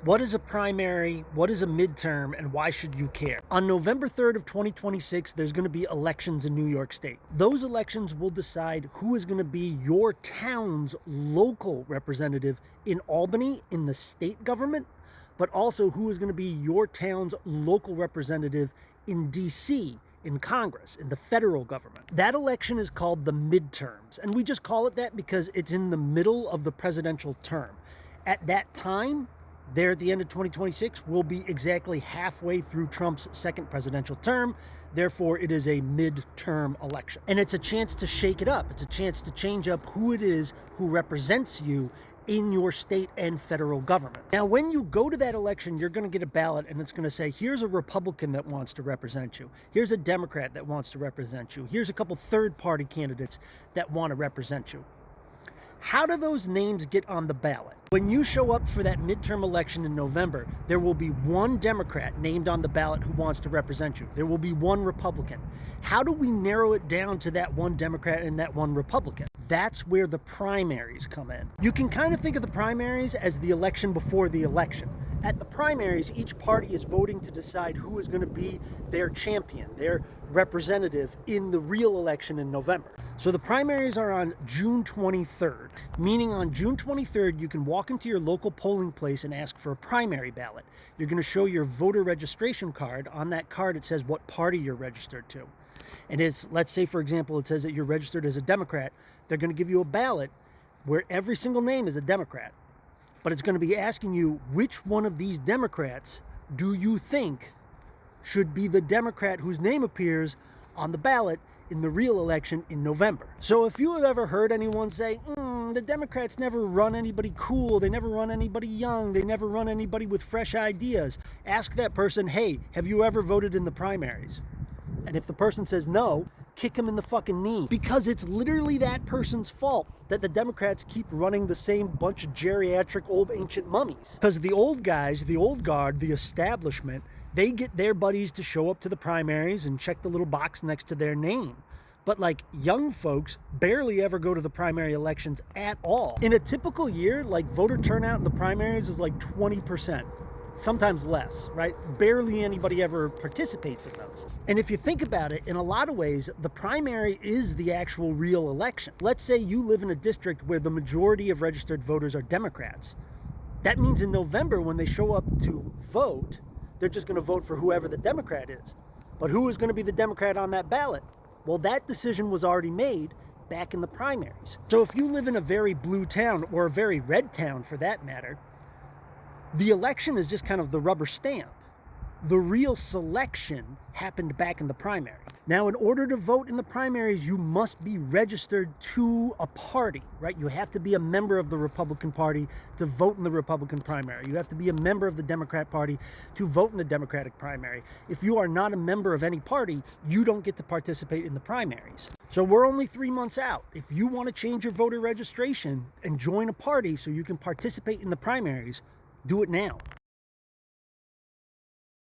What is a primary? What is a midterm? And why should you care? On November 3rd of 2026, there's going to be elections in New York State. Those elections will decide who is going to be your town's local representative in Albany in the state government, but also who is going to be your town's local representative in DC, in Congress, in the federal government. That election is called the midterms, and we just call it that because it's in the middle of the presidential term. At that time, there at the end of 2026, we'll be exactly halfway through Trump's second presidential term. Therefore, it is a midterm election. And it's a chance to shake it up. It's a chance to change up who it is who represents you in your state and federal government. Now, when you go to that election, you're going to get a ballot and it's going to say, here's a Republican that wants to represent you. Here's a Democrat that wants to represent you. Here's a couple third-party candidates that want to represent you. How do those names get on the ballot? When you show up for that midterm election in November, there will be one Democrat named on the ballot who wants to represent you. There will be one Republican. How do we narrow it down to that one Democrat and that one Republican? That's where the primaries come in. You can kind of think of the primaries as the election before the election. At the primaries, each party is voting to decide who is going to be their champion, their representative in the real election in November. So the primaries are on June 23rd, meaning on June 23rd, you can walk into your local polling place and ask for a primary ballot. You're going to show your voter registration card. On that card, it says what party you're registered to. And let's say, for example, it says that you're registered as a Democrat. They're going to give you a ballot where every single name is a Democrat. But it's going to be asking you, which one of these Democrats do you think should be the Democrat whose name appears on the ballot in the real election in November? So if you have ever heard anyone say, the Democrats never run anybody cool, they never run anybody young, they never run anybody with fresh ideas, ask that person, hey, have you ever voted in the primaries? And if the person says no, kick him in the fucking knee, because it's literally that person's fault that the Democrats keep running the same bunch of geriatric old ancient mummies. Because the old guys, the old guard, the establishment, they get their buddies to show up to the primaries and check the little box next to their name. But like young folks barely ever go to the primary elections at all. In a typical year, like voter turnout in the primaries is like 20%. Sometimes less, right? Barely anybody ever participates in those. And if you think about it, in a lot of ways, the primary is the actual real election. Let's say you live in a district where the majority of registered voters are Democrats. That means in November, when they show up to vote, they're just going to vote for whoever the Democrat is. But who is going to be the Democrat on that ballot? Well, that decision was already made back in the primaries. So if you live in a very blue town, or a very red town for that matter, the election is just kind of the rubber stamp. The real selection happened back in the primary. Now, in order to vote in the primaries, you must be registered to a party, right? You have to be a member of the Republican Party to vote in the Republican primary. You have to be a member of the Democrat Party to vote in the Democratic primary. If you are not a member of any party, you don't get to participate in the primaries. So we're only 3 months out. If you want to change your voter registration and join a party so you can participate in the primaries, do it now.